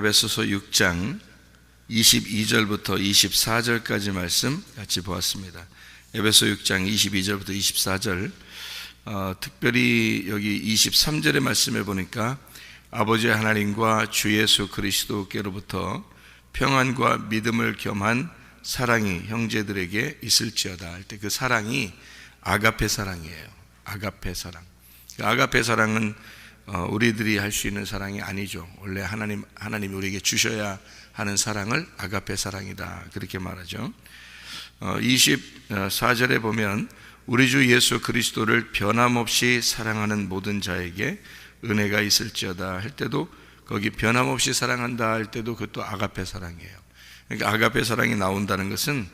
에베소서 6장 22절부터 24절까지 말씀 같이 보았습니다. 에베소 6장 22절부터 24절, 특별히 여기 23절의 말씀에 보니까 아버지 하나님과 주 예수 그리스도께로부터 평안과 믿음을 겸한 사랑이 형제들에게 있을지어다 할 때 그 사랑이 아가페 사랑이에요. 아가페 사랑. 아가페 사랑은 우리들이 할 수 있는 사랑이 아니죠. 원래 하나님이 우리에게 주셔야 하는 사랑을 아가페 사랑이다 그렇게 말하죠. 24절에 보면 우리 주 예수 그리스도를 변함없이 사랑하는 모든 자에게 은혜가 있을지어다 할 때도 거기 변함없이 사랑한다 할 때도 그것도 아가페 사랑이에요. 그러니까 아가페 사랑이 나온다는 것은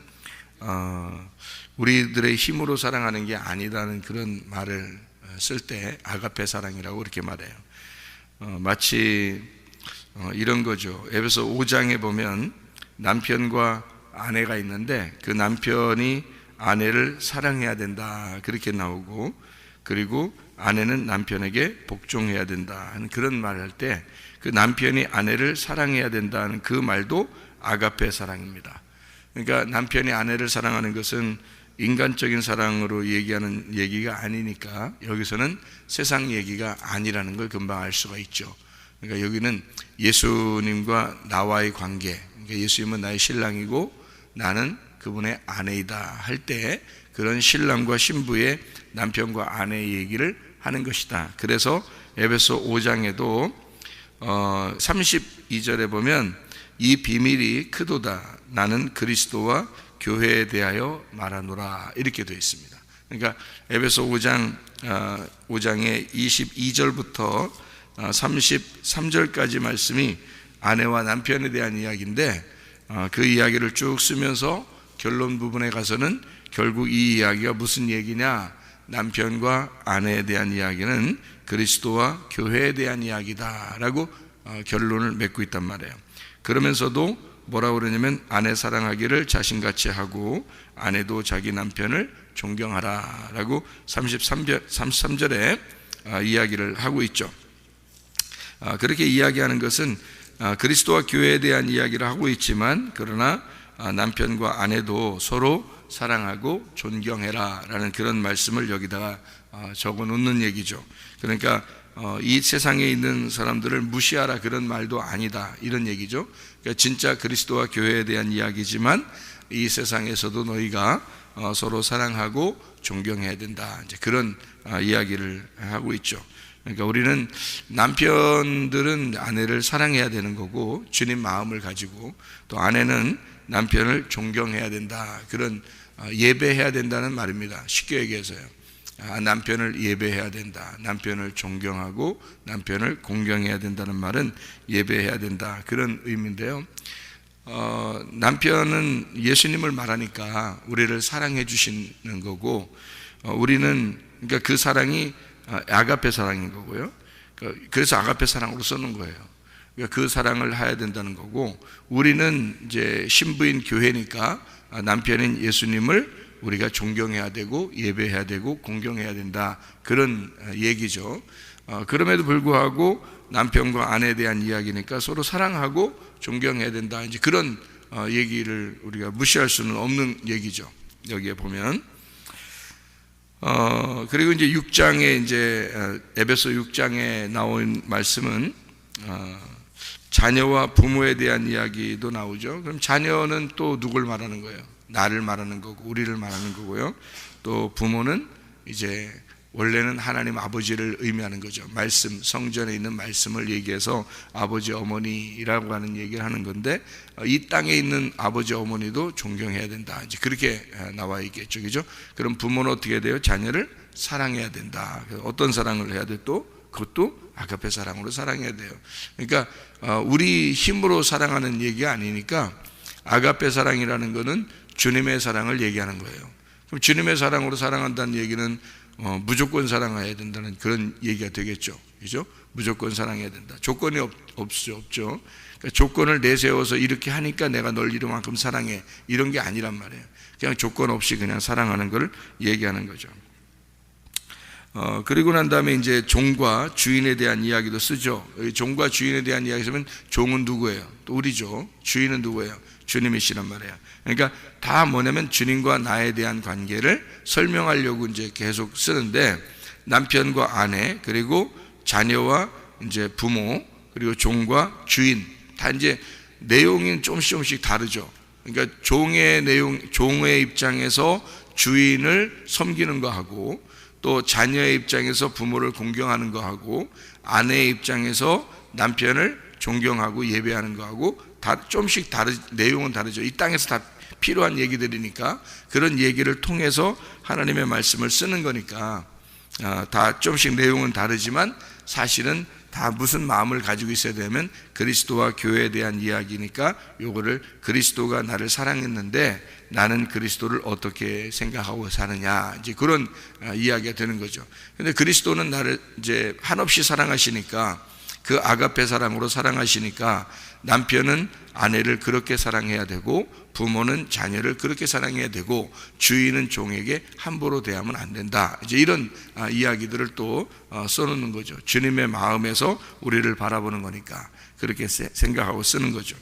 우리들의 힘으로 사랑하는 게 아니라는 그런 말을 쓸 때 아가페 사랑이라고 그렇게 말해요. 마치 이런 거죠. 에베소 5장에 보면 남편과 아내가 있는데 그 남편이 아내를 사랑해야 된다 그렇게 나오고, 그리고 아내는 남편에게 복종해야 된다 하는 그런 말을 할 때 그 남편이 아내를 사랑해야 된다는 그 말도 아가페 사랑입니다. 그러니까 남편이 아내를 사랑하는 것은 인간적인 사랑으로 얘기하는 얘기가 아니니까 여기서는 세상 얘기가 아니라는 걸 금방 알 수가 있죠. 그러니까 여기는 예수님과 나와의 관계, 그러니까 예수님은 나의 신랑이고 나는 그분의 아내이다 할 때 그런 신랑과 신부의 남편과 아내의 얘기를 하는 것이다. 그래서 에베소 5장에도 32절에 보면 이 비밀이 크도다. 나는 그리스도와 교회에 대하여 말하노라 이렇게 되어 있습니다. 그러니까 에베소 5장의 22절부터 33절까지 말씀이 아내와 남편에 대한 이야기인데 그 이야기를 쭉 쓰면서 결론 부분에 가서는 결국 이 이야기가 무슨 얘기냐, 남편과 아내에 대한 이야기는 그리스도와 교회에 대한 이야기다라고 결론을 맺고 있단 말이에요. 그러면서도 뭐라고 그러냐면 아내 사랑하기를 자신같이 하고 아내도 자기 남편을 존경하라 라고 33절에 이야기를 하고 있죠. 그렇게 이야기하는 것은 그리스도와 교회에 대한 이야기를 하고 있지만, 그러나 남편과 아내도 서로 사랑하고 존경해라 라는 그런 말씀을 여기다가 적어 놓는 얘기죠. 그러니까 이 세상에 있는 사람들을 무시하라 그런 말도 아니다 이런 얘기죠. 그러니까 진짜 그리스도와 교회에 대한 이야기지만 이 세상에서도 너희가 서로 사랑하고 존경해야 된다, 이제 그런 이야기를 하고 있죠. 그러니까 우리는 남편들은 아내를 사랑해야 되는 거고 주님 마음을 가지고, 또 아내는 남편을 존경해야 된다, 그런 예배해야 된다는 말입니다. 쉽게 얘기해서요. 남편을 예배해야 된다, 남편을 존경하고 남편을 공경해야 된다는 말은 예배해야 된다 그런 의미인데요. 남편은 예수님을 말하니까 우리를 사랑해 주시는 거고, 우리는 그러니까 그 사랑이 아가페 사랑인 거고요. 그래서 아가페 사랑으로 쓰는 거예요. 그러니까 그 사랑을 해야 된다는 거고, 우리는 이제 신부인 교회니까 남편인 예수님을 우리가 존경해야 되고 예배해야 되고 공경해야 된다 그런 얘기죠. 그럼에도 불구하고 남편과 아내에 대한 이야기니까 서로 사랑하고 존경해야 된다, 이제 그런 얘기를 우리가 무시할 수는 없는 얘기죠. 여기에 보면 그리고 이제 6장에 이제 에베소 6장에 나온 말씀은 자녀와 부모에 대한 이야기도 나오죠. 그럼 자녀는 또 누굴 말하는 거예요? 나를 말하는 거고 우리를 말하는 거고요. 또 부모는 이제 원래는 하나님 아버지를 의미하는 거죠. 말씀, 성전에 있는 말씀을 얘기해서 아버지 어머니라고 하는 얘기를 하는 건데, 이 땅에 있는 아버지 어머니도 존경해야 된다, 이제 그렇게 나와 있겠죠, 그죠? 그럼 부모는 어떻게 돼요? 자녀를 사랑해야 된다. 어떤 사랑을 해야 돼? 또 그것도 아가페 사랑으로 사랑해야 돼요. 그러니까 우리 힘으로 사랑하는 얘기가 아니니까 아가페 사랑이라는 거는 주님의 사랑을 얘기하는 거예요. 그럼 주님의 사랑으로 사랑한다는 얘기는 무조건 사랑해야 된다는 그런 얘기가 되겠죠, 그죠? 무조건 사랑해야 된다. 조건이 없죠. 그러니까 조건을 내세워서 이렇게 하니까 내가 널 이만큼 사랑해 이런 게 아니란 말이에요. 그냥 조건 없이 그냥 사랑하는 걸 얘기하는 거죠. 그리고 난 다음에 이제 종과 주인에 대한 이야기도 쓰죠. 종과 주인에 대한 이야기 쓰면 종은 누구예요? 또 우리죠. 주인은 누구예요? 주님이시란 말이에요. 그러니까 다 뭐냐면 주님과 나에 대한 관계를 설명하려고 이제 계속 쓰는데, 남편과 아내, 그리고 자녀와 이제 부모, 그리고 종과 주인, 다 이제 내용이 조금씩 다르죠. 그러니까 종의 입장에서 주인을 섬기는 거 하고, 또 자녀의 입장에서 부모를 공경하는 거 하고, 아내의 입장에서 남편을 존경하고 예배하는 거 하고, 다 조금씩 내용은 다르죠. 이 땅에서 다 필요한 얘기들이니까 그런 얘기를 통해서 하나님의 말씀을 쓰는 거니까 다 조금씩 내용은 다르지만 사실은 다 무슨 마음을 가지고 있어야 되면 그리스도와 교회에 대한 이야기니까, 요거를 그리스도가 나를 사랑했는데 나는 그리스도를 어떻게 생각하고 사느냐, 이제 그런 이야기가 되는 거죠. 근데 그리스도는 나를 이제 한없이 사랑하시니까, 그 아가페 사랑으로 사랑하시니까 남편은 아내를 그렇게 사랑해야 되고, 부모는 자녀를 그렇게 사랑해야 되고, 주인은 종에게 함부로 대하면 안 된다. 이제 이런 이야기들을 또 써놓는 거죠. 주님의 마음에서 우리를 바라보는 거니까 그렇게 생각하고 쓰는 거죠.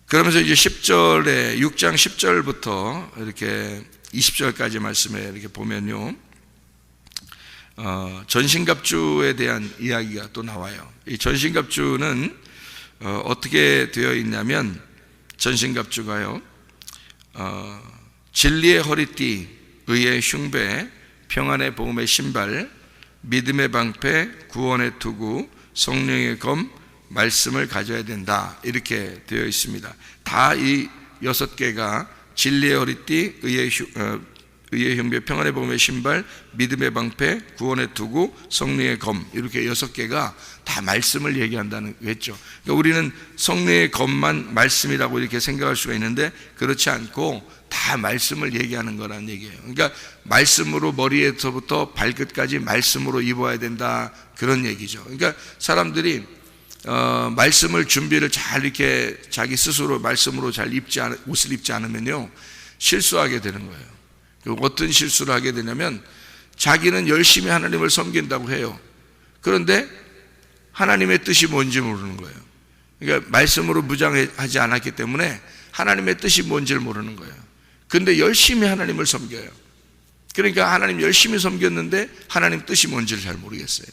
그러면서 이제 10절에 6장 10절부터 이렇게 20절까지 말씀에 이렇게 보면요, 전신갑주에 대한 이야기가 또 나와요. 이 전신갑주는 어떻게 되어 있냐면, 전신갑주가요, 진리의 허리띠, 의의 흉배, 평안의 복음의 신발, 믿음의 방패, 구원의 투구, 성령의 검, 말씀을 가져야 된다, 이렇게 되어 있습니다. 다 이 6개가 진리의 허리띠, 의의 흉배, 평안의 복음의 신발, 믿음의 방패, 구원의 투구, 성령의 검, 이렇게 6개가 다 말씀을 얘기한다는 거겠죠. 그러니까 우리는 성령의 검만 말씀이라고 이렇게 생각할 수가 있는데, 그렇지 않고 다 말씀을 얘기하는 거라는 얘기예요. 그러니까 말씀으로 머리에서부터 발끝까지 말씀으로 입어야 된다, 그런 얘기죠. 그러니까 사람들이 말씀을 준비를 잘 이렇게 자기 스스로 말씀으로 잘 옷을 입지 않으면요, 실수하게 되는 거예요. 어떤 실수를 하게 되냐면, 자기는 열심히 하나님을 섬긴다고 해요. 그런데 하나님의 뜻이 뭔지 모르는 거예요. 그러니까 말씀으로 무장하지 않았기 때문에 하나님의 뜻이 뭔지를 모르는 거예요. 그런데 열심히 하나님을 섬겨요. 그러니까 하나님 열심히 섬겼는데 하나님 뜻이 뭔지를 잘 모르겠어요.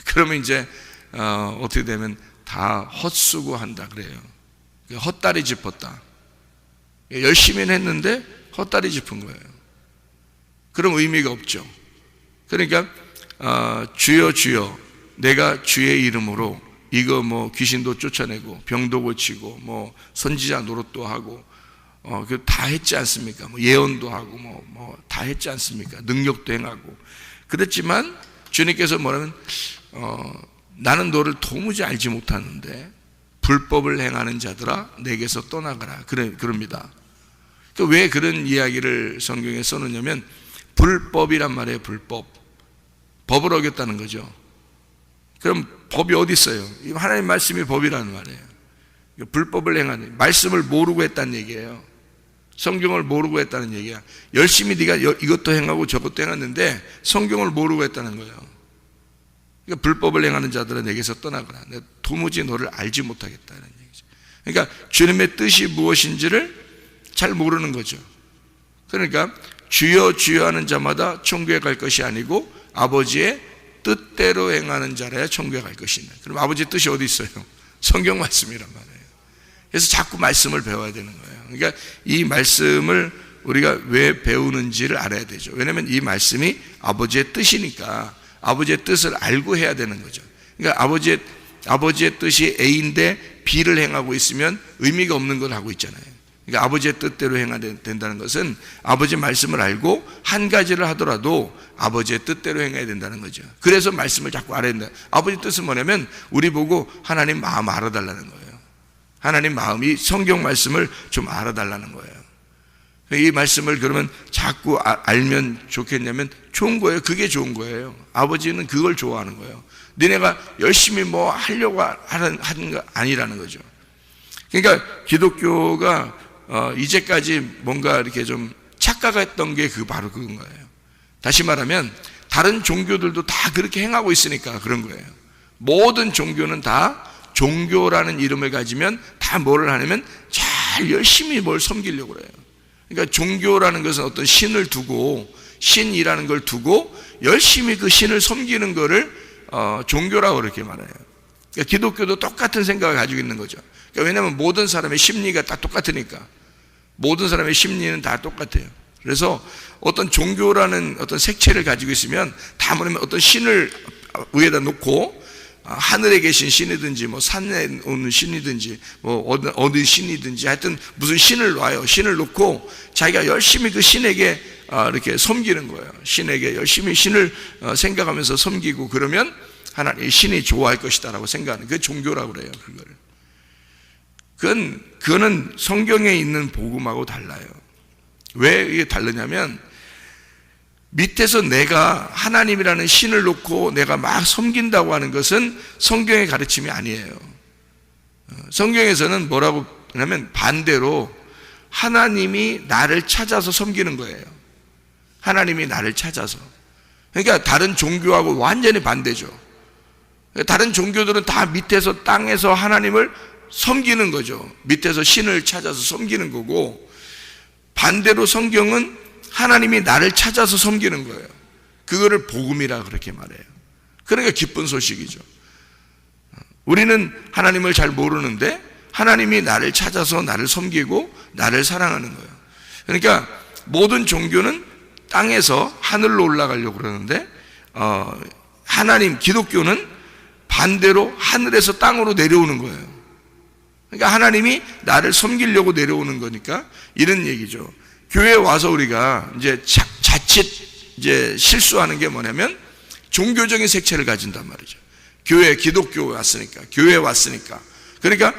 그러면 이제 어떻게 되면 다 헛수고한다 그래요. 헛다리 짚었다. 열심히는 했는데 헛다리 짚은 거예요. 그럼 의미가 없죠. 그러니까 주여 주여, 내가 주의 이름으로 이거 뭐 귀신도 쫓아내고 병도 고치고 뭐 선지자 노릇도 하고 다 했지 않습니까? 뭐 예언도 하고 뭐 다 했지 않습니까? 능력도 행하고 그랬지만 주님께서 뭐라면 나는 너를 도무지 알지 못하는데 불법을 행하는 자들아 내게서 떠나가라, 그럽니다. 왜 그런 이야기를 성경에 써놓냐면, 불법이란 말이에요. 법을 어겼다는 거죠. 그럼 법이 어디 있어요? 하나님 말씀이 법이라는 말이에요. 불법을 행하는, 말씀을 모르고 했다는 얘기예요. 성경을 모르고 했다는 얘기야. 열심히 네가 이것도 행하고 저것도 행했는데 성경을 모르고 했다는 거예요. 그러니까 불법을 행하는 자들은 내게서 떠나거라, 내가 도무지 너를 알지 못하겠다는 얘기죠. 그러니까 주님의 뜻이 무엇인지를 잘 모르는 거죠. 그러니까 주여 주여 하는 자마다 천국에 갈 것이 아니고 아버지의 뜻대로 행하는 자라야 천국에 갈 것이네. 그럼 아버지의 뜻이 어디 있어요? 성경 말씀이란 말이에요. 그래서 자꾸 말씀을 배워야 되는 거예요. 그러니까 이 말씀을 우리가 왜 배우는지를 알아야 되죠. 왜냐하면 이 말씀이 아버지의 뜻이니까 아버지의 뜻을 알고 해야 되는 거죠. 그러니까 아버지의 뜻이 A인데 B를 행하고 있으면 의미가 없는 걸 하고 있잖아요. 그러니까 아버지의 뜻대로 행해야 된다는 것은 아버지 말씀을 알고 한 가지를 하더라도 아버지의 뜻대로 행해야 된다는 거죠. 그래서 말씀을 자꾸 알아야 된다. 아버지 뜻은 뭐냐면 우리 보고 하나님 마음 알아달라는 거예요. 하나님 마음이 성경 말씀을 좀 알아달라는 거예요. 이 말씀을 그러면 자꾸 알면 좋겠냐면 좋은 거예요. 그게 좋은 거예요. 아버지는 그걸 좋아하는 거예요. 너네가 열심히 뭐 하려고 하는 거 아니라는 거죠. 그러니까 기독교가 이제까지 뭔가 이렇게 좀 착각했던 게 바로 그건 거예요. 다시 말하면 다른 종교들도 다 그렇게 행하고 있으니까 그런 거예요. 모든 종교는 다 종교라는 이름을 가지면 다 뭐를 하냐면 잘 열심히 뭘 섬기려고 그래요. 그러니까 종교라는 것은 어떤 신을 두고, 신이라는 걸 두고 열심히 그 신을 섬기는 거를 종교라고 그렇게 말해요. 그러니까 기독교도 똑같은 생각을 가지고 있는 거죠. 그러니까 왜냐하면 모든 사람의 심리가 다 똑같으니까. 모든 사람의 심리는 다 똑같아요. 그래서 어떤 종교라는 어떤 색채를 가지고 있으면 다 뭐냐면 어떤 신을 위에다 놓고, 하늘에 계신 신이든지 뭐 산에 오는 신이든지 뭐 어느 신이든지 하여튼 무슨 신을 놔요. 신을 놓고 자기가 열심히 그 신에게 이렇게 섬기는 거예요. 신에게 열심히 신을 생각하면서 섬기고, 그러면 하나님 신이 좋아할 것이다라고 생각하는 그 종교라고 그래요. 그거는 성경에 있는 복음하고 달라요. 왜 이게 다르냐면, 밑에서 내가 하나님이라는 신을 놓고 내가 막 섬긴다고 하는 것은 성경의 가르침이 아니에요. 성경에서는 뭐라고 하냐면 반대로 하나님이 나를 찾아서 섬기는 거예요. 하나님이 나를 찾아서. 그러니까 다른 종교하고 완전히 반대죠. 다른 종교들은 다 밑에서 땅에서 하나님을 섬기는 거죠. 밑에서 신을 찾아서 섬기는 거고, 반대로 성경은 하나님이 나를 찾아서 섬기는 거예요. 그거를 복음이라 그렇게 말해요. 그러니까 기쁜 소식이죠. 우리는 하나님을 잘 모르는데 하나님이 나를 찾아서 나를 섬기고 나를 사랑하는 거예요. 그러니까 모든 종교는 땅에서 하늘로 올라가려고 그러는데, 하나님 기독교는 반대로 하늘에서 땅으로 내려오는 거예요. 그러니까 하나님이 나를 섬기려고 내려오는 거니까 이런 얘기죠. 교회에 와서 우리가 이제 자칫 이제 실수하는 게 뭐냐면 종교적인 색채를 가진단 말이죠. 기독교에 왔으니까, 교회에 왔으니까. 그러니까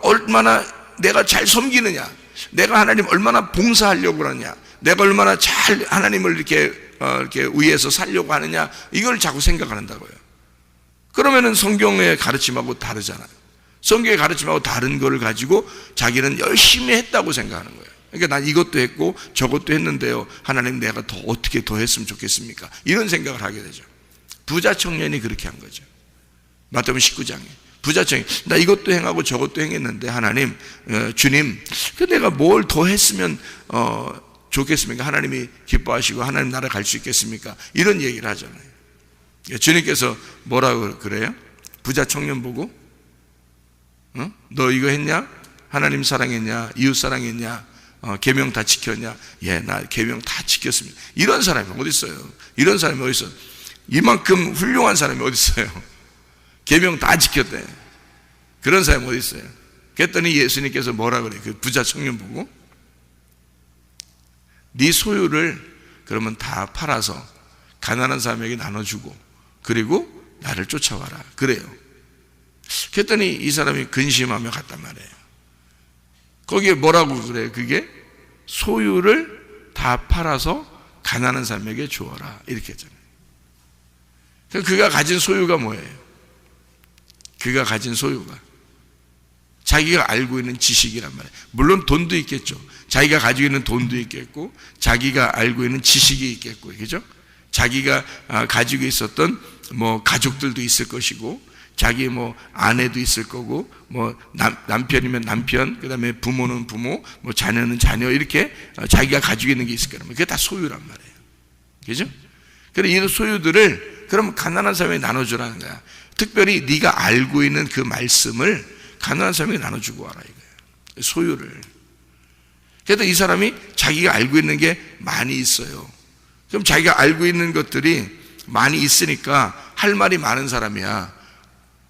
얼마나 내가 잘 섬기느냐, 내가 하나님 얼마나 봉사하려고 그러냐, 내가 얼마나 잘 하나님을 이렇게 위해서 살려고 하느냐, 이걸 자꾸 생각한다고요. 그러면은 성경의 가르침하고 다르잖아요. 성경의 가르침하고 다른 거를 가지고 자기는 열심히 했다고 생각하는 거예요. 그러니까 난 이것도 했고 저것도 했는데요, 하나님 내가 더 어떻게 더 했으면 좋겠습니까? 이런 생각을 하게 되죠. 부자 청년이 그렇게 한 거죠. 마태복음 19장에 부자 청년, 나 이것도 행하고 저것도 행했는데 하나님, 주님, 내가 뭘 더 했으면 좋겠습니까? 하나님이 기뻐하시고 하나님 나라 갈 수 있겠습니까? 이런 얘기를 하잖아요. 주님께서 뭐라고 그래요? 부자 청년 보고, 너 이거 했냐? 하나님 사랑했냐? 이웃 사랑했냐? 계명 다 지켰냐? 예, 나 계명 다 지켰습니다. 이런 사람이 어디 있어요? 이런 사람이 어디 있어요? 이만큼 훌륭한 사람이 어디 있어요? 계명 다 지켰대. 그런 사람이 어디 있어요? 그랬더니 예수님께서 뭐라 그래요? 그 부자 청년 보고, 네 소유를 그러면 다 팔아서 가난한 사람에게 나눠주고 그리고 나를 쫓아와라. 그래요. 그랬더니 이 사람이 근심하며 갔단 말이에요. 거기에 뭐라고 그래요? 그게 소유를 다 팔아서 가난한 사람에게 주어라, 이렇게 했잖아요. 그가 가진 소유가 뭐예요? 그가 가진 소유가 자기가 알고 있는 지식이란 말이에요. 물론 돈도 있겠죠. 자기가 가지고 있는 돈도 있겠고, 자기가 알고 있는 지식이 있겠고, 그죠? 자기가 가지고 있었던 뭐 가족들도 있을 것이고, 자기 뭐 아내도 있을 거고, 뭐 남편이면 남편, 그 다음에 부모는 부모, 뭐 자녀는 자녀, 이렇게 자기가 가지고 있는 게 있을 거란 말이에요. 그게 다 소유란 말이에요. 그죠? 그래서 이런 소유들을 그럼 가난한 사람에게 나눠주라는 거야. 특별히 네가 알고 있는 그 말씀을 가난한 사람에게 나눠주고 와라, 이거예요. 소유를. 그래서 이 사람이 자기가 알고 있는 게 많이 있어요. 그럼 자기가 알고 있는 것들이 많이 있으니까 할 말이 많은 사람이야.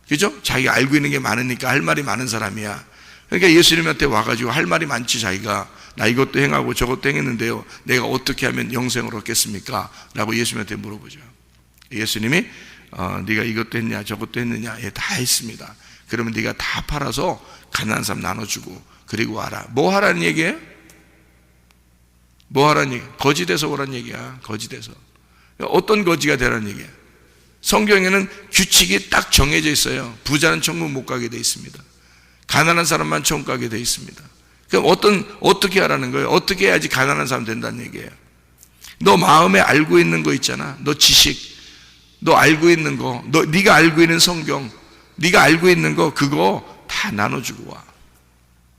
그죠? 자기가 알고 있는 게 많으니까 할 말이 많은 사람이야. 그러니까 예수님한테 와가지고 할 말이 많지, 자기가. 나 이것도 행하고 저것도 행했는데요, 내가 어떻게 하면 영생을 얻겠습니까? 라고 예수님한테 물어보죠. 예수님이 네가 이것도 했냐 저것도 했느냐? 예, 다 했습니다. 그러면 네가 다 팔아서 가난한 사람 나눠주고 그리고 와라. 뭐 하라는 얘기예요? 뭐 하라는 얘기? 거지돼서 오라는 얘기야. 거지돼서. 어떤 거지가 되라는 얘기야? 성경에는 규칙이 딱 정해져 있어요. 부자는 천국 못 가게 돼 있습니다. 가난한 사람만 천국 가게 돼 있습니다. 그럼 어떻게 하라는 거예요? 어떻게 해야지 가난한 사람 된다는 얘기예요? 너 마음에 알고 있는 거 있잖아. 너 지식, 너 알고 있는 거, 네가 알고 있는 성경, 네가 알고 있는 거 그거 다 나눠주고 와.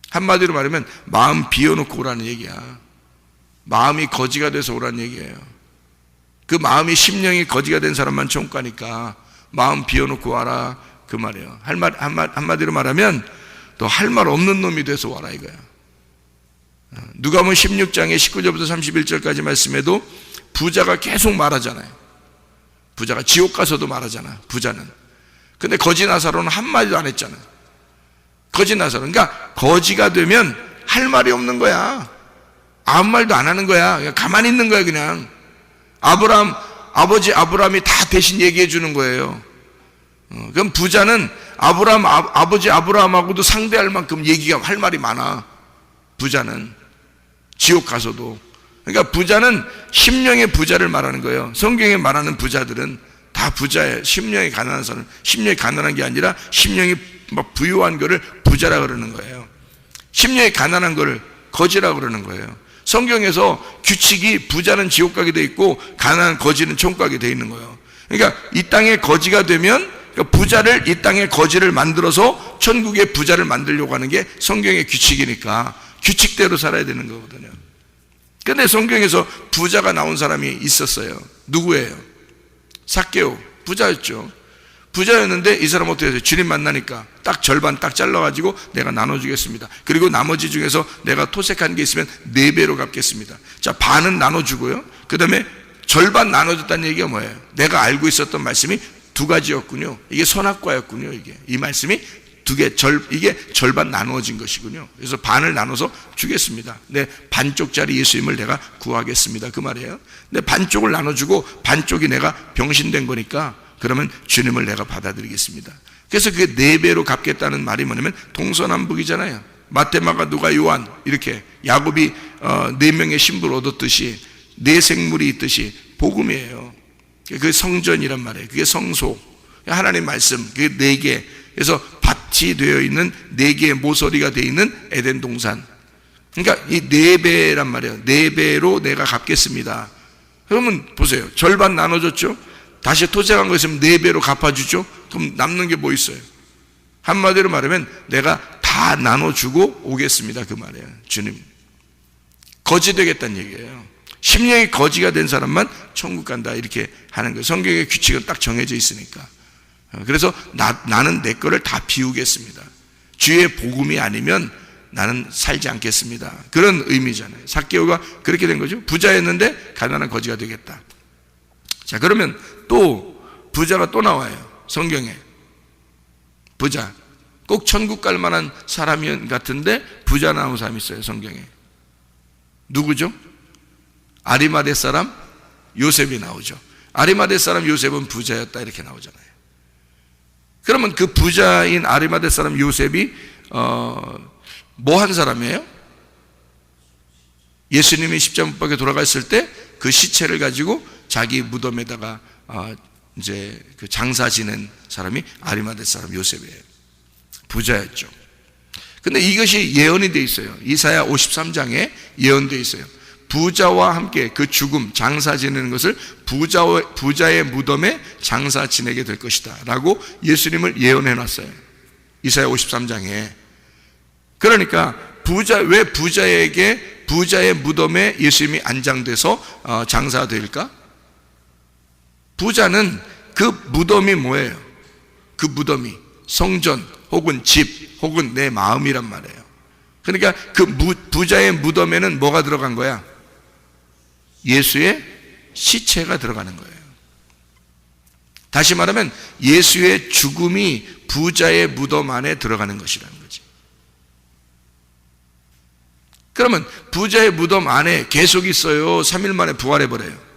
한마디로 말하면 마음 비워놓고 오라는 얘기야. 마음이 거지가 돼서 오라는 얘기예요. 그 마음이 심령이 거지가 된 사람만 천국 가니까 마음 비워놓고 와라 그 말이에요. 한마디로 말하면 너 할 말 없는 놈이 돼서 와라 이거야. 누가복음 16장의 19절부터 31절까지 말씀에도 부자가 계속 말하잖아요. 부자가 지옥 가서도 말하잖아. 부자는. 근데 거지 나사로는 한마디도 안 했잖아. 거지 나사로. 그러니까 거지가 되면 할 말이 없는 거야. 아무 말도 안 하는 거야. 그냥 가만히 있는 거야 그냥. 아버지 아브라함이 다 대신 얘기해 주는 거예요. 그럼 부자는 아버지 아브라함하고도 상대할 만큼 얘기가 할 말이 많아. 부자는 지옥 가서도. 그러니까 부자는 심령의 부자를 말하는 거예요. 성경에 말하는 부자들은 다 부자예요. 심령이 가난한 사람, 심령이 가난한 게 아니라 심령이 막 부유한 거를 부자라 그러는 거예요. 심령이 가난한 거를 거지라 그러는 거예요. 성경에서 규칙이 부자는 지옥 가게 돼 있고 가난한 거지는 천국 가게 돼 있는 거예요. 그러니까 이 땅에 거지가 되면 부자를 이 땅에 거지를 만들어서 천국의 부자를 만들려고 하는 게 성경의 규칙이니까 규칙대로 살아야 되는 거거든요. 근데 성경에서 부자가 나온 사람이 있었어요. 누구예요? 삭개오. 부자였죠. 부자였는데 이 사람 어떻게 해서 주님 만나니까 딱 절반 딱 잘라가지고 내가 나눠주겠습니다. 그리고 나머지 중에서 내가 토색한 게 있으면 4배로 갚겠습니다. 자, 반은 나눠주고요. 그 다음에 절반 나눠줬다는 얘기가 뭐예요? 내가 알고 있었던 말씀이 2가지였군요. 이게 선악과였군요. 이 말씀이 이게 절반 나누어진 것이군요. 그래서 반을 나눠서 주겠습니다. 네, 반쪽짜리 예수님을 내가 구하겠습니다. 그 말이에요. 근데 반쪽을 나눠주고 반쪽이 내가 병신된 거니까 그러면 주님을 내가 받아들이겠습니다. 그래서 그게 4배로 갚겠다는 말이 뭐냐면 동서남북이잖아요. 마태, 마가, 누가, 요한 이렇게 야곱이 4명의 신부를 얻었듯이 4생물이 있듯이 복음이에요. 그게 성전이란 말이에요. 그게 성소, 하나님 말씀, 그게 4개. 그래서 밭이 되어 있는 4개의 모서리가 되어 있는 에덴 동산. 그러니까 이 4배란 말이에요. 4배로 내가 갚겠습니다. 그러면 보세요. 절반 나눠줬죠. 다시 토색한 거 있으면 4배로 갚아주죠. 그럼 남는 게 뭐 있어요? 한마디로 말하면 내가 다 나눠주고 오겠습니다. 그 말이에요. 주님. 거지 되겠다는 얘기예요. 심령이 거지가 된 사람만 천국 간다 이렇게 하는 거예요. 성경의 규칙은 딱 정해져 있으니까. 그래서 나는 내 거를 다 비우겠습니다. 주의 복음이 아니면 나는 살지 않겠습니다. 그런 의미잖아요. 삭개오가 그렇게 된 거죠. 부자였는데 가난한 거지가 되겠다. 자, 그러면 또 부자가 또 나와요. 성경에. 부자. 꼭 천국 갈 만한 사람이 같은데 부자 나온 사람이 있어요. 성경에. 누구죠? 아리마대 사람 요셉이 나오죠. 아리마대 사람 요셉은 부자였다 이렇게 나오잖아요. 그러면 그 부자인 아리마대 사람 요셉이 뭐 한 사람이에요? 예수님이 십자가 못 박혀 돌아갔을 때 그 시체를 가지고 자기 무덤에다가 이제 그 장사 지낸 사람이 아리마대 사람 요셉이에요. 부자였죠. 근데 이것이 예언이 돼 있어요. 이사야 53장에 예언돼 있어요. 부자와 함께 그 죽음, 장사 지내는 것을 부자의 무덤에 장사 지내게 될 것이다 라고 예수님을 예언해 놨어요. 이사야 53장에. 그러니까 왜 부자의 무덤에 예수님이 안장돼서 장사될까? 부자는 그 무덤이 뭐예요? 그 무덤이 성전 혹은 집 혹은 내 마음이란 말이에요. 그러니까 그 부자의 무덤에는 뭐가 들어간 거야? 예수의 시체가 들어가는 거예요. 다시 말하면 예수의 죽음이 부자의 무덤 안에 들어가는 것이라는 거지. 그러면 부자의 무덤 안에 계속 있어요? 3일 만에 부활해버려요?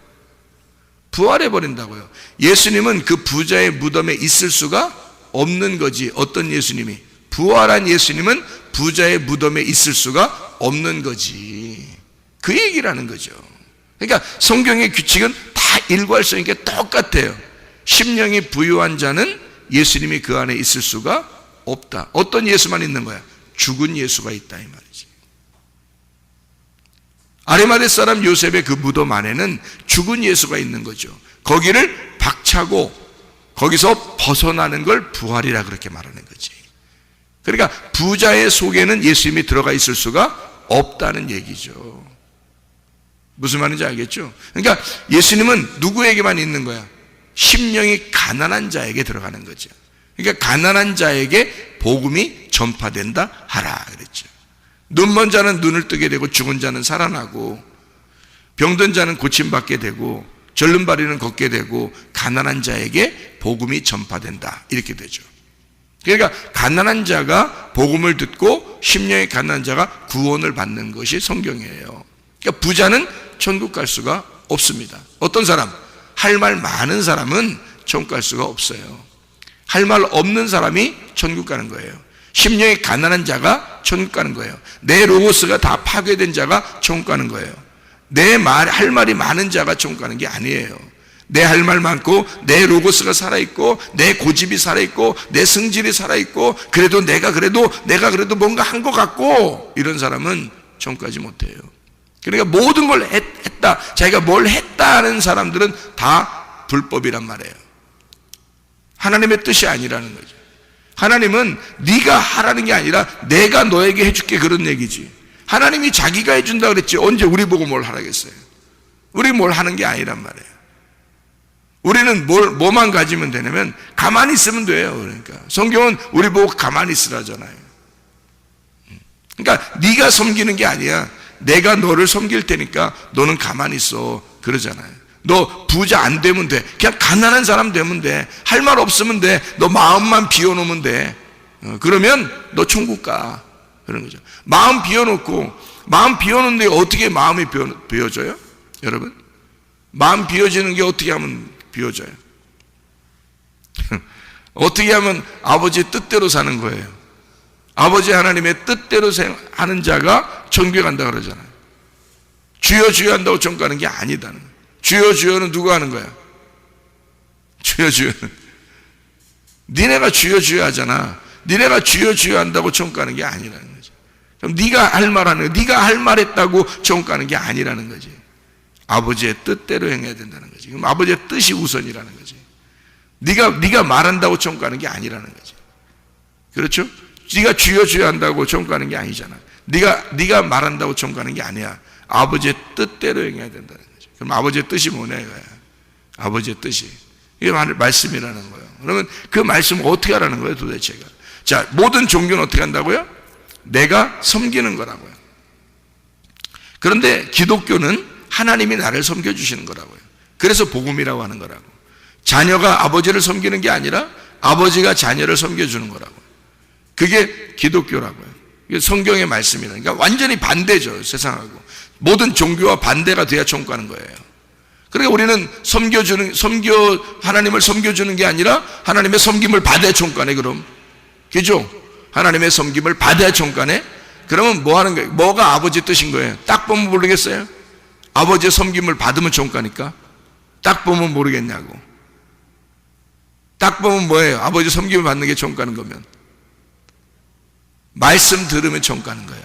부활해버린다고요. 예수님은 그 부자의 무덤에 있을 수가 없는 거지. 어떤 예수님이? 부활한 예수님은 부자의 무덤에 있을 수가 없는 거지. 그 얘기라는 거죠. 그러니까 성경의 규칙은 다 일괄성인 게 똑같아요. 심령이 부유한 자는 예수님이 그 안에 있을 수가 없다. 어떤 예수만 있는 거야? 죽은 예수가 있다 이 말이지. 아리마대 사람 요셉의 그 무덤 안에는 죽은 예수가 있는 거죠. 거기를 박차고 거기서 벗어나는 걸 부활이라 그렇게 말하는 거지. 그러니까 부자의 속에는 예수님이 들어가 있을 수가 없다는 얘기죠. 무슨 말인지 알겠죠? 그러니까 예수님은 누구에게만 있는 거야? 심령이 가난한 자에게 들어가는 거죠. 그러니까 가난한 자에게 복음이 전파된다 하라 그랬죠. 눈먼 자는 눈을 뜨게 되고 죽은 자는 살아나고 병든 자는 고침받게 되고 절름발이는 걷게 되고 가난한 자에게 복음이 전파된다 이렇게 되죠. 그러니까 가난한 자가 복음을 듣고 심령이 가난한 자가 구원을 받는 것이 성경이에요. 그러니까 부자는 천국 갈 수가 없습니다. 어떤 사람? 할 말 많은 사람은 천국 갈 수가 없어요. 할 말 없는 사람이 천국 가는 거예요. 심령이 가난한 자가 천국 가는 거예요. 내 로고스가 다 파괴된 자가 천국 가는 거예요. 할 말이 많은 자가 천국 가는 게 아니에요. 내 할 말 많고 내 로고스가 살아있고 내 고집이 살아있고 내 승질이 살아있고 그래도 내가 그래도 뭔가 한 것 같고 이런 사람은 천국 가지 못해요. 그러니까 모든 걸 했다, 자기가 뭘 했다는 사람들은 다 불법이란 말이에요. 하나님의 뜻이 아니라는 거죠. 하나님은 네가 하라는 게 아니라 내가 너에게 해줄게 그런 얘기지. 하나님이 자기가 해준다 그랬지 언제 우리 보고 뭘 하라겠어요. 우리 뭘 하는 게 아니란 말이에요. 우리는 뭐만 가지면 되냐면 가만히 있으면 돼요. 그러니까 성경은 우리 보고 가만히 있으라잖아요. 그러니까 네가 섬기는 게 아니야. 내가 너를 섬길 테니까 너는 가만히 있어 그러잖아요. 너 부자 안 되면 돼. 그냥 가난한 사람 되면 돼. 할 말 없으면 돼. 너 마음만 비워놓으면 돼. 그러면 너 천국 가. 그런 거죠. 마음 비워놓는데 어떻게 마음이 비워져요? 여러분? 마음 비워지는 게 어떻게 하면 비워져요? 어떻게 하면 아버지의 뜻대로 사는 거예요? 아버지 하나님의 뜻대로 하는 자가 천국에 간다 그러잖아요. 주여 주여 한다고 천국 가는 게 아니다는 거예요. 주여 주여는 누가 하는 거야? 주여 주여는 니네가 주여 주여 하잖아. 니네가 주여 주여 한다고 천국 가는 게 아니라는 거지. 그럼 네가 할 말 하는 거야. 네가 할 말 했다고 천국 가는 게 아니라는 거지. 아버지의 뜻대로 행해야 된다는 거지. 그럼 아버지의 뜻이 우선이라는 거지. 네가 말한다고 천국 가는 게 아니라는 거지. 그렇죠? 네가 주여 주여 한다고 천국 가는 게 아니잖아. 네가 말한다고 천국 가는 게 아니야. 아버지의 뜻대로 행해야 된다는 거지. 그럼 아버지의 뜻이 뭐냐 이거야. 아버지의 뜻이. 이게 말씀이라는 거예요. 그러면 그 말씀을 어떻게 하라는 거예요 도대체가. 자, 모든 종교는 어떻게 한다고요? 내가 섬기는 거라고요. 그런데 기독교는 하나님이 나를 섬겨주시는 거라고요. 그래서 복음이라고 하는 거라고. 자녀가 아버지를 섬기는 게 아니라 아버지가 자녀를 섬겨주는 거라고요. 그게 기독교라고요. 이게 성경의 말씀이라는. 그러니까 완전히 반대죠 세상하고. 모든 종교와 반대가 돼야 천국 가는 거예요. 그러니까 우리는 하나님을 섬겨주는 게 아니라 하나님의 섬김을 받아야 천국 가네 그럼. 그죠? 하나님의 섬김을 받아야 천국 가네. 그러면 뭐 하는 거예요? 뭐가 아버지 뜻인 거예요? 딱 보면 모르겠어요? 아버지의 섬김을 받으면 천국 가니까? 딱 보면 모르겠냐고. 딱 보면 뭐예요? 아버지 섬김을 받는 게 천국 가는 거면. 말씀 들으면 천국 가는 거예요.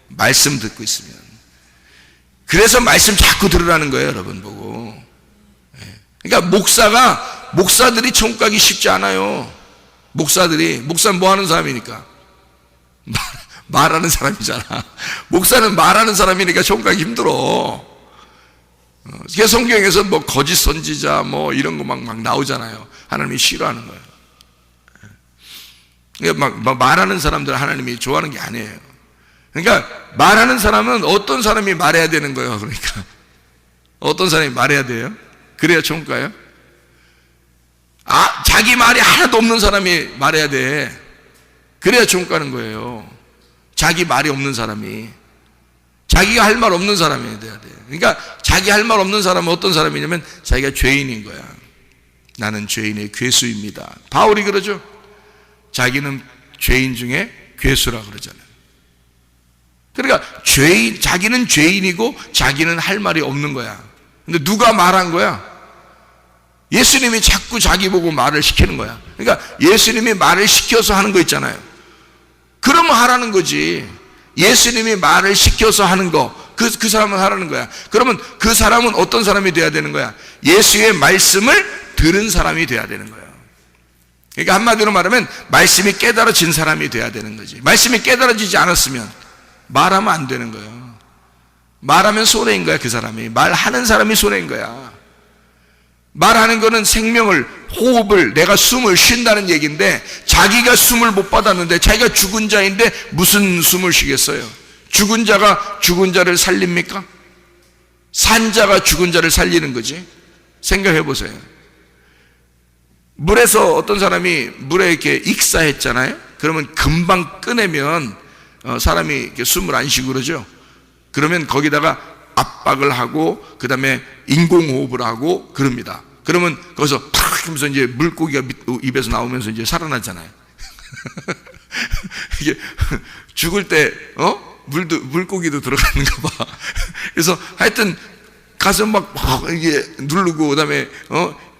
말씀 듣고 있으면. 그래서 말씀 자꾸 들으라는 거예요 여러분 보고. 그러니까 목사들이 천국 가기 쉽지 않아요. 목사는 뭐 하는 사람이니까? 말하는 사람이잖아. 목사는 말하는 사람이니까 천국 가기 힘들어. 성경에서 뭐 거짓 선지자 뭐 이런 거 막 나오잖아요. 하나님이 싫어하는 거예요. 그러니까 막 말하는 사람들 하나님이 좋아하는 게 아니에요. 그러니까 말하는 사람은 어떤 사람이 말해야 되는 거예요. 그러니까 어떤 사람이 말해야 돼요? 그래야 천국 가요? 자기 말이 하나도 없는 사람이 말해야 돼. 그래야 천국 가는 거예요. 자기 말이 없는 사람이. 자기가 할 말 없는 사람이 돼야 돼. 그러니까 자기 할 말 없는 사람은 어떤 사람이냐면 자기가 죄인인 거야. 나는 죄인의 괴수입니다. 바울이 그러죠. 자기는 죄인 중에 괴수라 그러잖아요. 그러니까 자기는 죄인이고 자기는 할 말이 없는 거야. 근데 누가 말한 거야? 예수님이 자꾸 자기 보고 말을 시키는 거야. 그러니까 예수님이 말을 시켜서 하는 거 있잖아요. 그러면 하라는 거지. 예수님이 말을 시켜서 하는 거, 그 사람은 하라는 거야. 그러면 그 사람은 어떤 사람이 돼야 되는 거야? 예수의 말씀을 들은 사람이 돼야 되는 거예요. 그러니까 한마디로 말하면 말씀이 깨달아진 사람이 돼야 되는 거지. 말씀이 깨달아지지 않았으면 말하면 안 되는 거예요. 말하면 손해인 거야. 그 사람이 말하는 사람이 손해인 거야. 말하는 거는 생명을, 호흡을, 내가 숨을 쉰다는 얘기인데, 자기가 숨을 못 받았는데, 자기가 죽은 자인데 무슨 숨을 쉬겠어요? 죽은 자가 죽은 자를 살립니까? 산 자가 죽은 자를 살리는 거지. 생각해 보세요. 물에서 어떤 사람이 물에 이렇게 익사했잖아요. 그러면 금방 꺼내면 사람이 이렇게 숨을 안 쉬고 그러죠. 그러면 거기다가 압박을 하고 그 다음에 인공호흡을 하고 그럽니다. 그러면 거기서 탁 하면서 이제 물고기가 입에서 나오면서 이제 살아나잖아요. 이게 죽을 때 물고기도 들어가는가 봐. 그래서 하여튼 가서 막 이게 누르고 그 다음에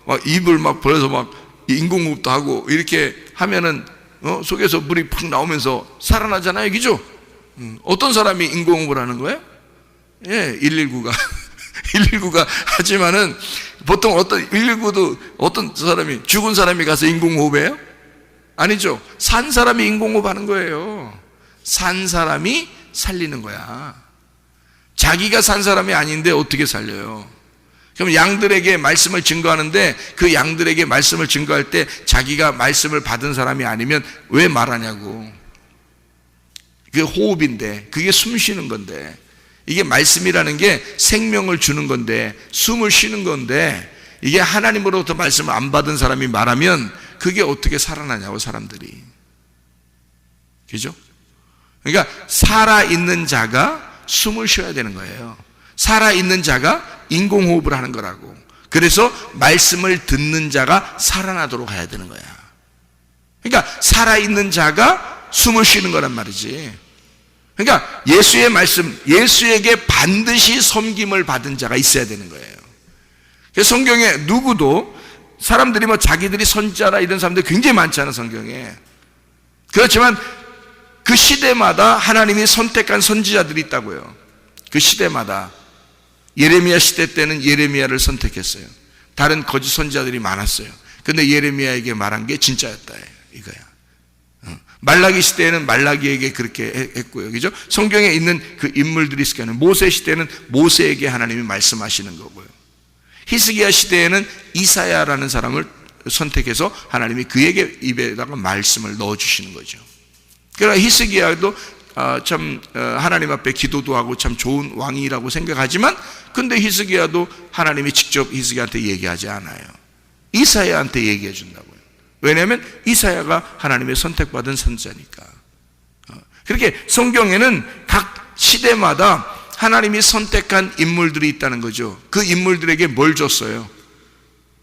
막 입을 막 벌려서 막 인공호흡도 하고 이렇게 하면은 속에서 물이 팍 나오면서 살아나잖아요. 그죠? 어떤 사람이 인공호흡을 하는 거예요? 예, 119가 119가 하지만은 보통 119도 어떤 사람이 죽은 사람이 가서 인공호흡해요? 아니죠. 산 사람이 인공호흡 하는 거예요. 산 사람이 살리는 거야. 자기가 산 사람이 아닌데 어떻게 살려요? 그럼 양들에게 말씀을 증거하는데 그 양들에게 말씀을 증거할 때 자기가 말씀을 받은 사람이 아니면 왜 말하냐고. 그게 호흡인데, 그게 숨 쉬는 건데, 이게 말씀이라는 게 생명을 주는 건데, 숨을 쉬는 건데, 이게 하나님으로부터 말씀을 안 받은 사람이 말하면 그게 어떻게 살아나냐고, 사람들이. 그죠? 그러니까 살아있는 자가 숨을 쉬어야 되는 거예요. 살아있는 자가 인공호흡을 하는 거라고. 그래서 말씀을 듣는 자가 살아나도록 해야 되는 거야. 그러니까 살아있는 자가 숨을 쉬는 거란 말이지. 그러니까 예수의 말씀, 예수에게 반드시 섬김을 받은 자가 있어야 되는 거예요. 그래서 성경에 누구도 사람들이 뭐 자기들이 선지자라 이런 사람들 굉장히 많잖아, 성경에. 그렇지만 그 시대마다 하나님이 선택한 선지자들이 있다고요. 그 시대마다. 예레미야 시대 때는 예레미야를 선택했어요. 다른 거짓 선지자들이 많았어요. 근데 예레미야에게 말한 게 진짜였다, 이거야. 말라기 시대에는 말라기에게 그렇게 했고요. 그죠? 성경에 있는 그 인물들이 있을 거예요. 모세 시대에는 모세에게 하나님이 말씀하시는 거고요. 히스기야 시대에는 이사야라는 사람을 선택해서 하나님이 그에게 입에다가 말씀을 넣어주시는 거죠. 그러나 히스기야도 참 하나님 앞에 기도도 하고 참 좋은 왕이라고 생각하지만, 근데 히스기야도 하나님이 직접 히스기야한테 얘기하지 않아요. 이사야한테 얘기해 준다고요. 왜냐하면 이사야가 하나님의 선택받은 선지자니까. 그렇게 성경에는 각 시대마다 하나님이 선택한 인물들이 있다는 거죠. 그 인물들에게 뭘 줬어요?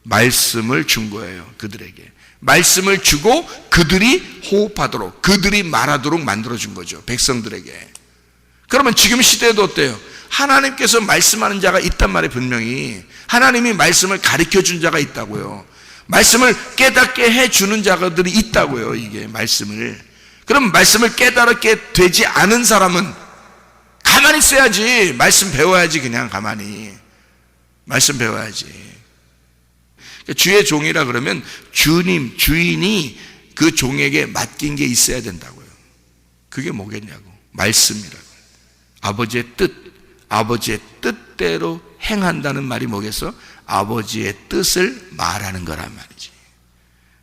말씀을 준 거예요. 그들에게 말씀을 주고 그들이 호흡하도록, 그들이 말하도록 만들어준 거죠, 백성들에게. 그러면 지금 시대도 어때요? 하나님께서 말씀하는 자가 있단 말이에요. 분명히 하나님이 말씀을 가르쳐준 자가 있다고요. 말씀을 깨닫게 해주는 자들이 있다고요. 이게 말씀을. 그럼 말씀을 깨달았게 되지 않은 사람은 가만히 있어야지. 말씀 배워야지. 그냥 가만히 말씀 배워야지. 주의 종이라 그러면 주인이 그 종에게 맡긴 게 있어야 된다고요. 그게 뭐겠냐고. 말씀이라고. 아버지의 뜻대로 행한다는 말이 뭐겠어? 아버지의 뜻을 말하는 거란 말이지.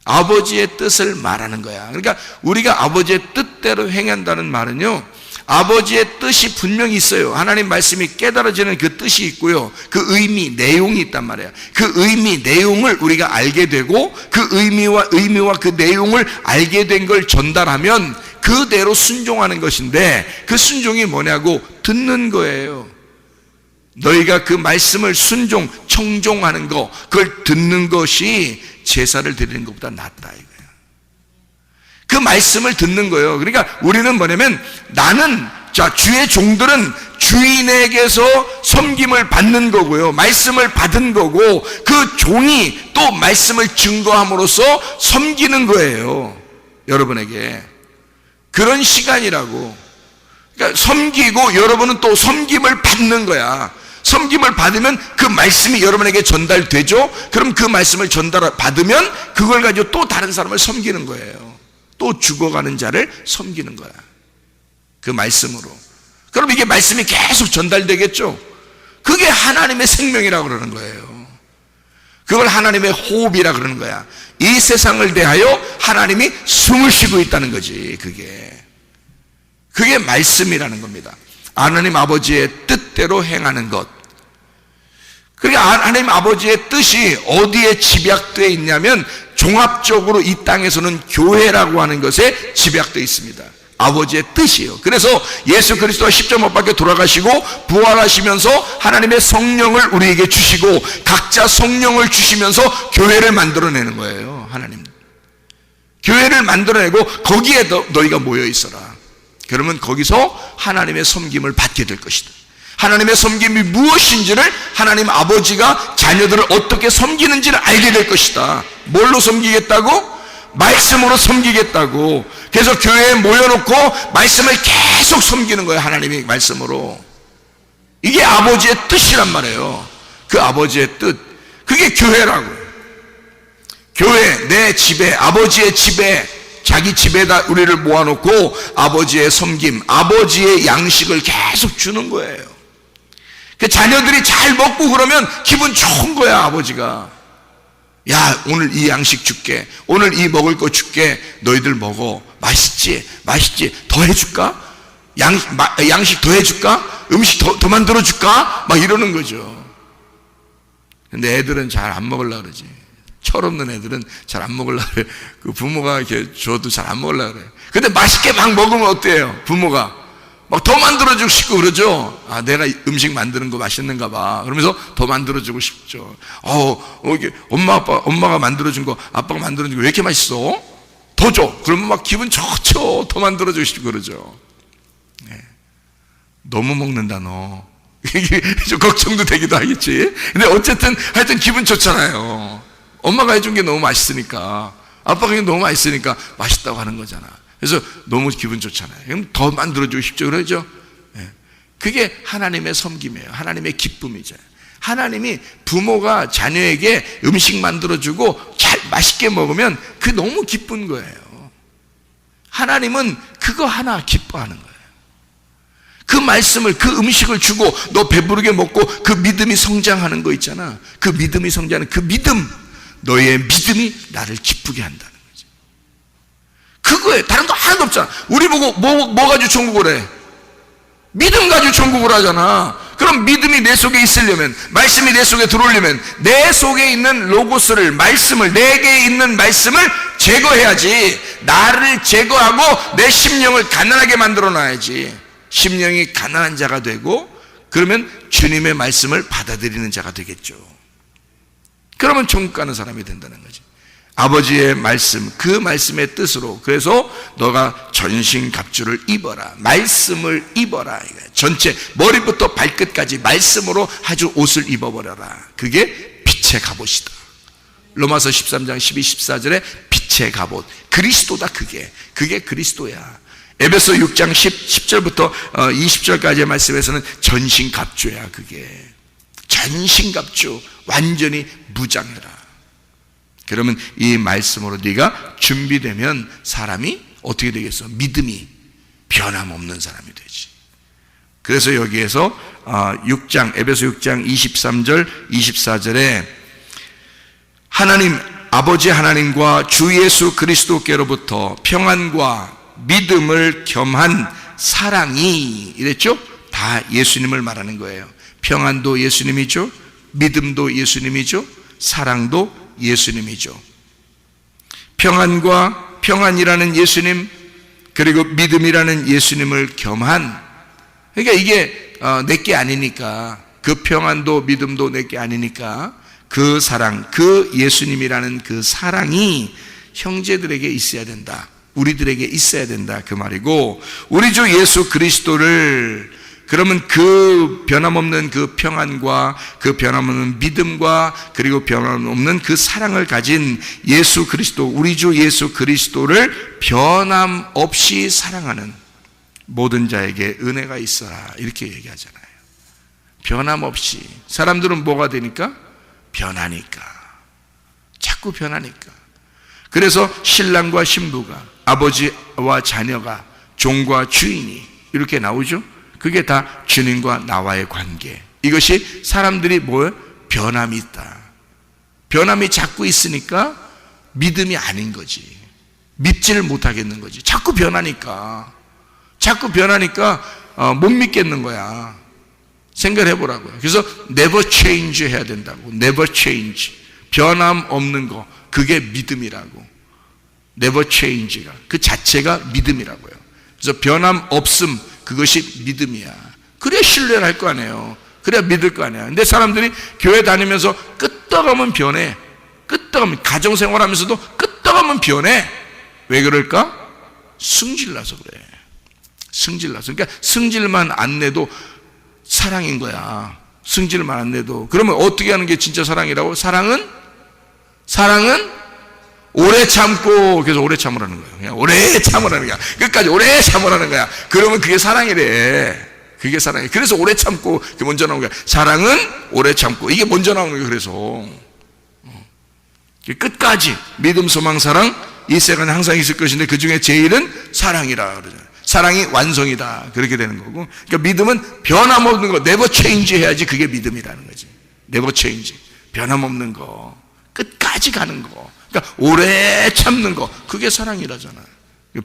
아버지의 뜻을 말하는 거야. 그러니까 우리가 아버지의 뜻대로 행한다는 말은요, 아버지의 뜻이 분명히 있어요. 하나님 말씀이 깨달아지는 그 뜻이 있고요, 그 의미, 내용이 있단 말이에요. 그 의미, 내용을 우리가 알게 되고, 그 의미와 그 내용을 알게 된 걸 전달하면 그대로 순종하는 것인데, 그 순종이 뭐냐고, 듣는 거예요. 너희가 그 말씀을 청종하는 거, 그걸 듣는 것이 제사를 드리는 것보다 낫다, 이거야. 그 말씀을 듣는 거예요. 그러니까 우리는 뭐냐면, 주의 종들은 주인에게서 섬김을 받는 거고요, 말씀을 받은 거고, 그 종이 또 말씀을 증거함으로써 섬기는 거예요, 여러분에게. 그런 시간이라고. 그러니까 그러니까 섬기고 여러분은 또 섬김을 받는 거야. 섬김을 받으면 그 말씀이 여러분에게 전달되죠. 그럼 그 말씀을 받으면 그걸 가지고 또 다른 사람을 섬기는 거예요. 또 죽어가는 자를 섬기는 거야, 그 말씀으로. 그럼 이게 말씀이 계속 전달되겠죠. 그게 하나님의 생명이라고 그러는 거예요. 그걸 하나님의 호흡이라 그러는 거야. 이 세상을 대하여 하나님이 숨을 쉬고 있다는 거지. 그게 말씀이라는 겁니다. 하나님 아버지의 뜻대로 행하는 것. 그러니까 하나님 아버지의 뜻이 어디에 집약되어 있냐면 종합적으로 이 땅에서는 교회라고 하는 것에 집약되어 있습니다. 아버지의 뜻이에요. 그래서 예수 그리스도가 십자가 못 박혀 돌아가시고 부활하시면서 하나님의 성령을 우리에게 주시고 각자 성령을 주시면서 교회를 만들어내는 거예요. 하나님 교회를 만들어내고 거기에 너희가 모여 있어라. 그러면 거기서 하나님의 섬김을 받게 될 것이다. 하나님의 섬김이 무엇인지를 하나님 아버지가 자녀들을 어떻게 섬기는지를 알게 될 것이다. 뭘로 섬기겠다고? 말씀으로 섬기겠다고. 그래서 교회에 모여놓고 말씀을 계속 섬기는 거예요. 하나님이 말씀으로. 이게 아버지의 뜻이란 말이에요. 그 아버지의 뜻, 그게 교회라고. 교회, 내 집에, 아버지의 집에, 자기 집에다 우리를 모아놓고 아버지의 섬김, 아버지의 양식을 계속 주는 거예요. 그 자녀들이 잘 먹고 그러면 기분 좋은 거야. 아버지가, 야, 오늘 이 양식 줄게, 오늘 이 먹을 거 줄게, 너희들 먹어. 맛있지? 맛있지? 더 해줄까? 양식 더 해줄까? 음식 더 만들어줄까? 막 이러는 거죠. 근데 애들은 잘 안 먹으려고 그러지. 철없는 애들은 잘 안 먹으려고 그래. 그 부모가 이렇게 줘도 잘 안 먹으려고 그래. 근데 맛있게 막 먹으면 어때요? 부모가 막 더 만들어주고 싶고 그러죠. 아, 내가 음식 만드는 거 맛있는가 봐. 그러면서 더 만들어주고 싶죠. 이게 엄마가 만들어준 거, 아빠가 만들어준 거 왜 이렇게 맛있어? 더 줘. 그러면 막 기분 좋죠. 더 만들어주고 싶고 그러죠. 네. 너무 먹는다 너. 이게 좀 걱정도 되기도 하겠지. 근데 어쨌든 하여튼 기분 좋잖아요. 엄마가 해준 게 너무 맛있으니까, 아빠가 해준 게 너무 맛있으니까 맛있다고 하는 거잖아. 그래서 너무 기분 좋잖아요. 그럼 더 만들어주고 싶죠. 그러죠? 네. 그게 하나님의 섬김이에요. 하나님의 기쁨이죠. 하나님이 부모가 자녀에게 음식 만들어주고 잘 맛있게 먹으면 그 너무 기쁜 거예요. 하나님은 그거 하나 기뻐하는 거예요. 그 말씀을, 그 음식을 주고 너 배부르게 먹고 그 믿음이 성장하는 거 있잖아. 그 믿음이 성장하는 그 믿음, 너의 믿음이 나를 기쁘게 한다는 거지. 그거에 다른 거 하나도 없잖아. 우리 보고 뭐 가지고 천국을 해? 믿음 가지고 천국을 하잖아. 그럼 믿음이 내 속에 있으려면, 말씀이 내 속에 들어오려면 내 속에 있는 로고스를, 말씀을, 내게 있는 말씀을 제거해야지. 나를 제거하고 내 심령을 가난하게 만들어 놔야지. 심령이 가난한 자가 되고, 그러면 주님의 말씀을 받아들이는 자가 되겠죠. 그러면 천국 가는 사람이 된다는 거지. 아버지의 말씀, 그 말씀의 뜻으로. 그래서 너가 전신갑주를 입어라, 말씀을 입어라. 전체 머리부터 발끝까지 말씀으로 아주 옷을 입어버려라. 그게 빛의 갑옷이다. 로마서 13장 12, 14절에 빛의 갑옷, 그리스도다. 그게 그리스도야. 에베소 6장 10절부터 20절까지의 말씀에서는 전신갑주야. 그게 전신갑주, 완전히 무장해라. 그러면 이 말씀으로 네가 준비되면 사람이 어떻게 되겠어? 믿음이 변함없는 사람이 되지. 그래서 여기에서 6장, 에베소 6장 23절 24절에 하나님, 아버지 하나님과 주 예수 그리스도께로부터 평안과 믿음을 겸한 사랑이, 이랬죠? 다 예수님을 말하는 거예요. 평안도 예수님이죠, 믿음도 예수님이죠, 사랑도 예수님이죠. 평안이라는 예수님, 그리고 믿음이라는 예수님을 겸한, 그러니까 이게 내게 아니니까, 그 평안도 믿음도 내게 아니니까 그 사랑, 그 예수님이라는 그 사랑이 형제들에게 있어야 된다, 우리들에게 있어야 된다, 그 말이고, 우리 주 예수 그리스도를, 그러면 그 변함없는 그 평안과 그 변함없는 믿음과 그리고 변함없는 그 사랑을 가진 예수 그리스도, 우리 주 예수 그리스도를 변함없이 사랑하는, 모든 자에게 은혜가 있어라 이렇게 얘기하잖아요. 변함없이. 사람들은 뭐가 되니까? 변하니까. 자꾸 변하니까. 그래서 신랑과 신부가, 아버지와 자녀가, 종과 주인이 이렇게 나오죠. 그게 다 주님과 나와의 관계. 이것이 사람들이 뭐예요? 변함이 있다. 변함이 자꾸 있으니까 믿음이 아닌 거지. 믿지를 못하겠는 거지. 자꾸 변하니까 못 믿겠는 거야. 생각을 해보라고요. 그래서 never change 해야 된다고. never change. 변함 없는 거, 그게 믿음이라고. never change가 그 자체가 믿음이라고요. 그래서 변함 없음, 그것이 믿음이야. 그래야 신뢰를 할 거 아니에요. 그래야 믿을 거 아니야. 근데 사람들이 교회 다니면서 끄떡하면 변해. 끄떡하면, 가정생활하면서도 끄떡하면 변해. 왜 그럴까? 승질나서 그래. 승질나서. 그러니까 승질만 안 내도 사랑인 거야. 승질만 안 내도. 그러면 어떻게 하는 게 진짜 사랑이라고? 사랑은 오래 참고. 그래서 오래 참으라는 거야. 그냥 오래 참으라는 거야. 끝까지 오래 참으라는 거야. 그러면 그게 사랑이래. 그게 사랑이야. 그래서 오래 참고 그게 먼저 나오는 거야. 사랑은 오래 참고. 이게 먼저 나오는 거야. 그래서 끝까지 믿음, 소망, 사랑 이 세 가지 항상 있을 것인데 그 중에 제일은 사랑이라 그러잖아요. 사랑이 완성이다. 그렇게 되는 거고. 그러니까 믿음은 변함없는 거, never change 해야지 그게 믿음이라는 거지. never change. 변함없는 거. 끝까지 가는 거. 그러니까 오래 참는 거. 그게 사랑이라잖아요.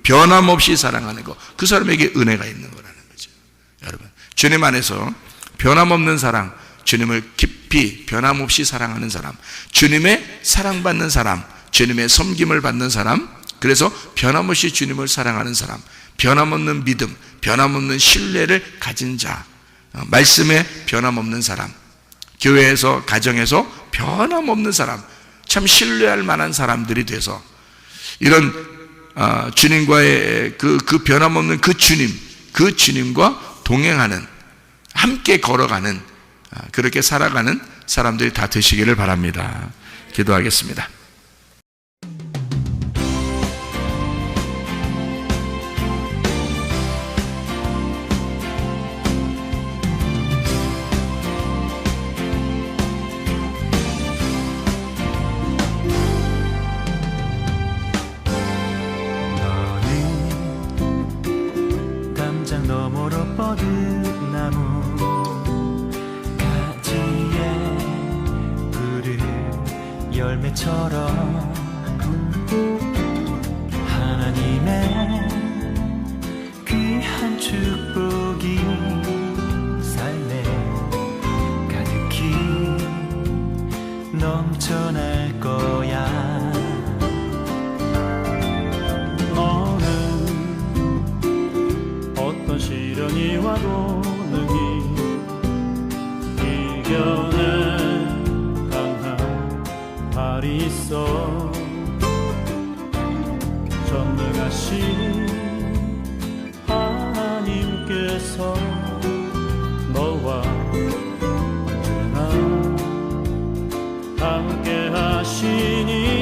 변함없이 사랑하는 거. 그 사람에게 은혜가 있는 거라는 거죠. 여러분, 주님 안에서 변함없는 사랑, 주님을 깊이 변함없이 사랑하는 사람, 주님의 사랑받는 사람, 주님의 섬김을 받는 사람, 그래서 변함없이 주님을 사랑하는 사람, 변함없는 믿음, 변함없는 신뢰를 가진 자, 말씀에 변함없는 사람, 교회에서, 가정에서 변함없는 사람, 참 신뢰할 만한 사람들이 돼서 이런 주님과의 그 변함없는 그 주님과 동행하는, 함께 걸어가는, 그렇게 살아가는 사람들이 다 되시기를 바랍니다. 기도하겠습니다. 너머로 뻗은 나무 가지에 푸른 열매처럼 하나님의 귀한 축복이 삶에 가득히 넘쳐날 거야. 시련이 와도 능히 이겨낼 강한 발이 있어. 전능하신 하나님께서 너와 언제나 함께 하시니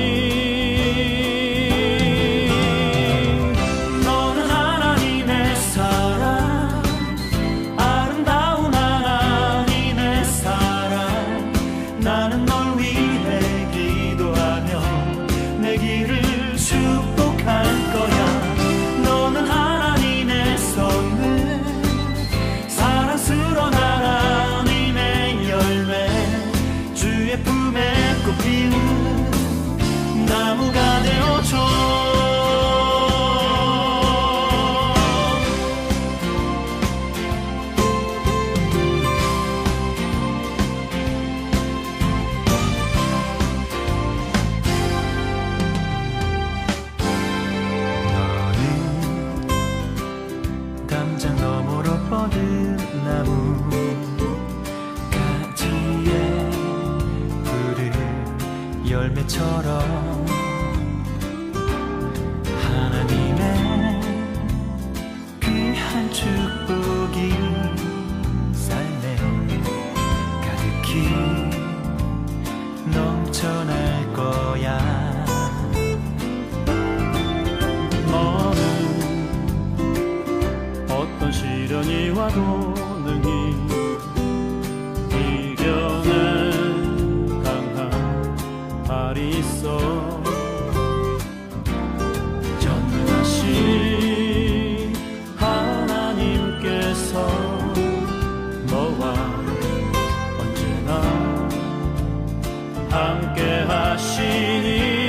나무가 되어줘. 너는 담장 너머로 뻗은 나무 가지에 푸른 열매처럼 하나님의 귀한 축복이 삶에 가득히 넘쳐날 거야. 너는 어디와도 능히 이겨낸 강한 발이 있어 전능하신 하나님께서 너와 언제나 함께 하시니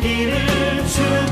길을 주